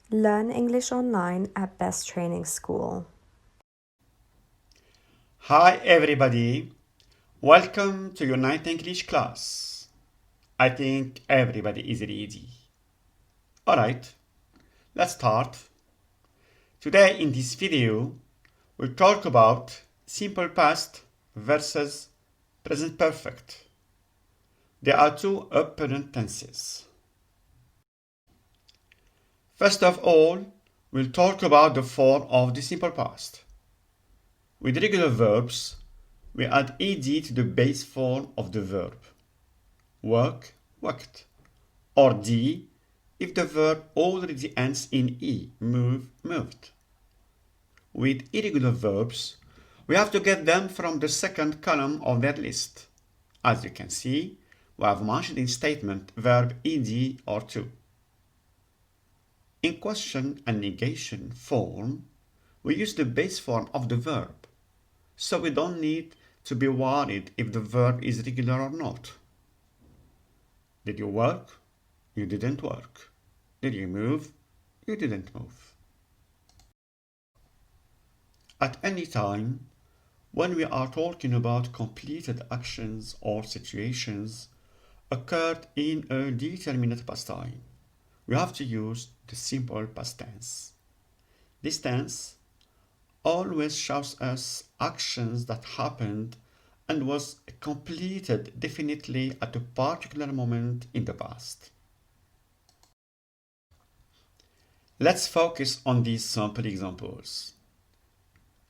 Learn English online at Best Training School. Hi everybody, welcome to your ninth English class. I think everybody is ready. Alright, let's start. Today in this video, we'll talk about simple past versus present perfect. There are two opponent tenses. First of all, we'll talk about the form of the simple past. With regular verbs, we add ed to the base form of the verb. Work, worked. Or d if the verb already ends in e, move, moved. With irregular verbs, we have to get them from the second column of their list. As you can see, we have mentioned in statement verb ed or to. In question and negation form, we use the base form of the verb, so we don't need to be worried if the verb is regular or not. Did you work? You didn't work. Did you move? You didn't move. At any time, when we are talking about completed actions or situations occurred in a determinate past time, we have to use the simple past tense. This tense always shows us actions that happened and was completed definitely at a particular moment in the past. Let's focus on these sample examples.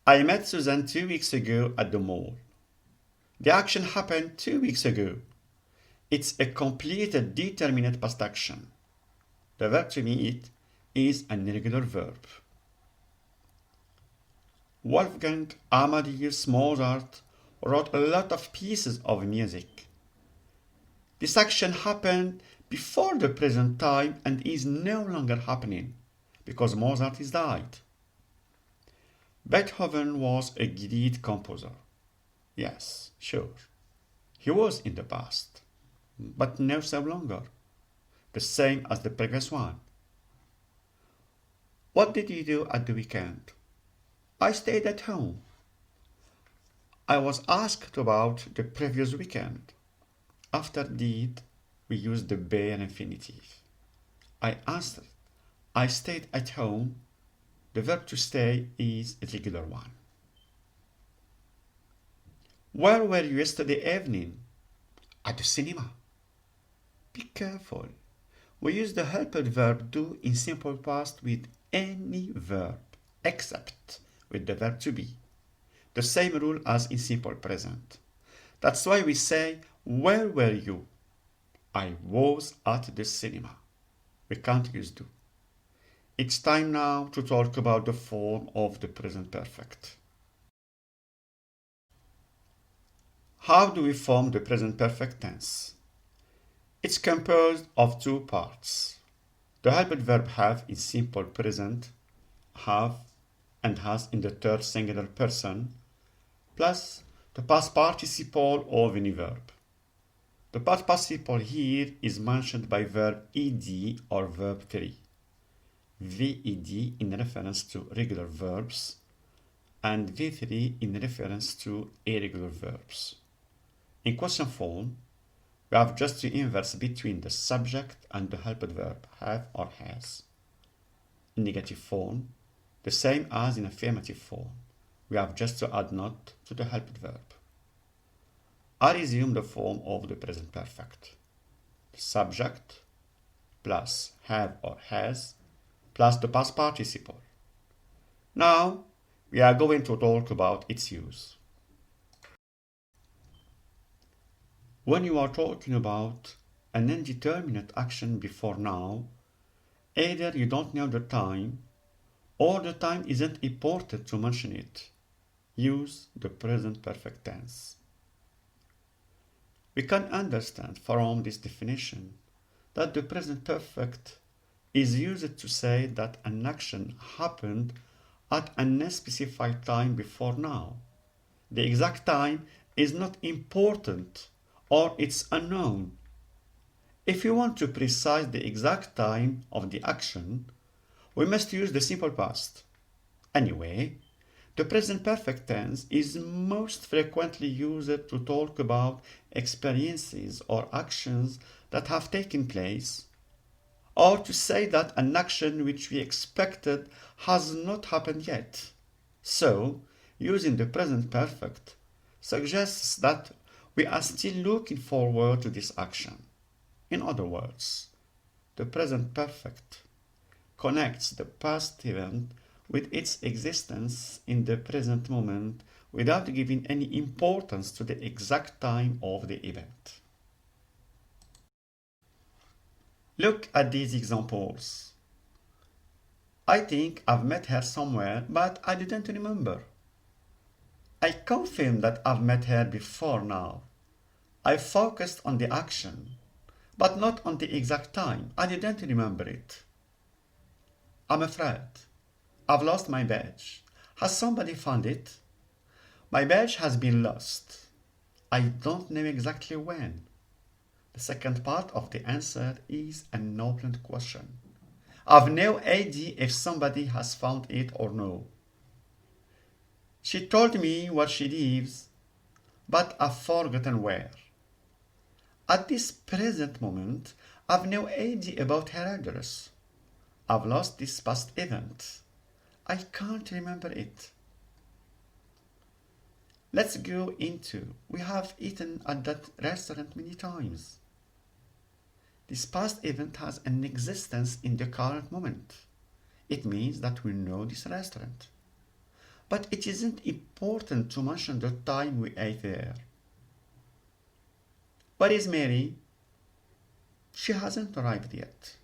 I met Susan 2 weeks ago at the mall. The action happened 2 weeks ago. It's a completed determinate past action. The verb to meet is an irregular verb. Wolfgang Amadeus Mozart wrote a lot of pieces of music. This action happened before the present time and is no longer happening because Mozart is died. Beethoven was a great composer. Yes, sure. He was in the past, but no so longer. The same as the previous one. What did you do at the weekend? I stayed at home. I was asked about the previous weekend. After did, we use the bare infinitive. I answered, I stayed at home. The verb to stay is a regular one. Where were you yesterday evening? At the cinema. Be careful. We use the helped verb do in simple past with any verb except with the verb to be. The same rule as in simple present. That's why we say, where were you? I was at the cinema. We can't use do. It's time now to talk about the form of the present perfect. How do we form the present perfect tense? It's composed of two parts. The helped verb have in simple present, have and has in the third singular person, plus the past participle of any verb. The past participle here is mentioned by verb ed or verb 3. VED in reference to regular verbs and V3 in reference to irregular verbs. In question form, we have just to inverse between the subject and the helped verb have or has. In negative form, the same as in affirmative form, we have just to add not to the helped verb. I resume the form of the present perfect. The subject plus have or has plus the past participle. Now, we are going to talk about its use. When you are talking about an indeterminate action before now, either you don't know the time or the time isn't important to mention it. Use the present perfect tense. We can understand from this definition that the present perfect is used to say that an action happened at an unspecified time before now. The exact time is not important or it's unknown. If you want to precise the exact time of the action, we must use the simple past. Anyway, the present perfect tense is most frequently used to talk about experiences or actions that have taken place, or to say that an action which we expected has not happened yet. So, using the present perfect suggests that we are still looking forward to this action. In other words, the present perfect connects the past event with its existence in the present moment without giving any importance to the exact time of the event. Look at these examples. I think I've met her somewhere, but I didn't remember. I confirm that I've met her before now. I focused on the action, but not on the exact time. I didn't remember it. I'm afraid. I've lost my badge. Has somebody found it? My badge has been lost. I don't know exactly when. The second part of the answer is an open question. I've no idea if somebody has found it or no. She told me where she lives, but I've forgotten where. At this present moment, I've no idea about her address. I've lost this past event. I can't remember it. Let's go into, we have eaten at that restaurant many times. This past event has an existence in the current moment. It means that we know this restaurant. But it isn't important to mention the time we ate there. Where is Mary? She hasn't arrived yet.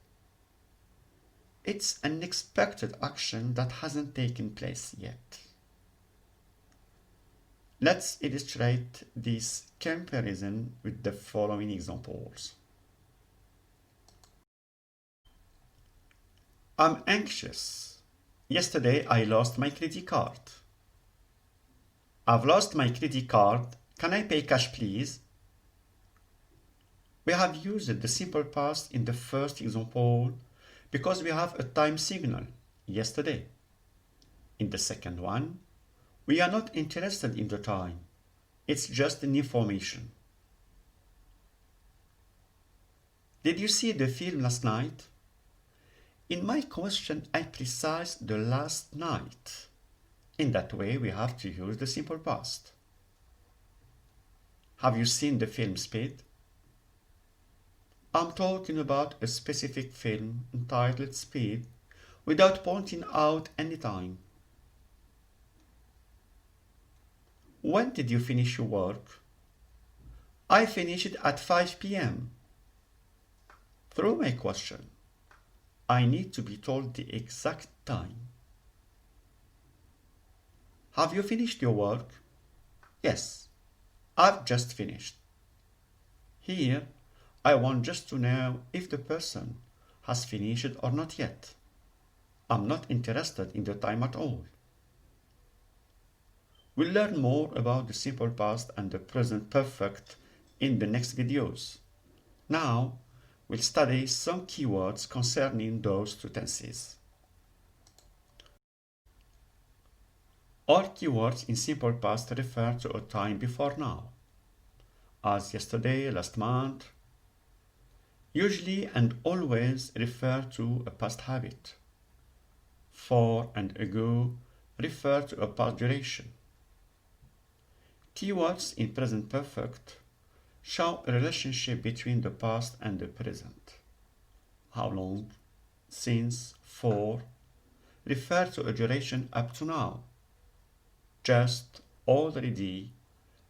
It's an expected action that hasn't taken place yet. Let's illustrate this comparison with the following examples. I'm anxious. Yesterday I lost my credit card. I've lost my credit card. Can I pay cash, please? We have used the simple past in the first example because we have a time signal, yesterday. In the second one, we are not interested in the time. It's just an information. Did you see the film last night? In my question, I precise the last night. In that way, we have to use the simple past. Have you seen the film Speed? I'm talking about a specific film entitled Speed without pointing out any time. When did you finish your work? I finished at 5 p.m. Through my question, I need to be told the exact time. Have you finished your work? Yes, I've just finished. Here, I want just to know if the person has finished or not yet. I'm not interested in the time at all. We'll learn more about the simple past and the present perfect in the next videos. Now, we'll study some keywords concerning those two tenses. All keywords in simple past refer to a time before now, as yesterday, last month. Usually and always refer to a past habit. For and ago refer to a past duration. Keywords in present perfect show a relationship between the past and the present. How long, since, for refer to a duration up to now. Just, already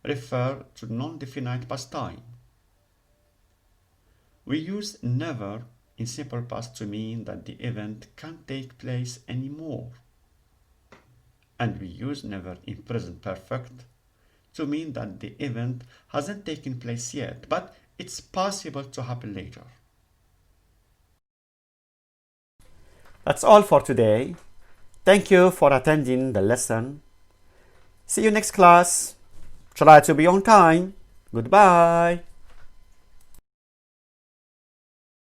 refer to non-definite past time. We use never in simple past to mean that the event can't take place anymore. And we use never in present perfect to mean that the event hasn't taken place yet, but it's possible to happen later. That's all for today. Thank you for attending the lesson. See you next class. Try to be on time. Goodbye.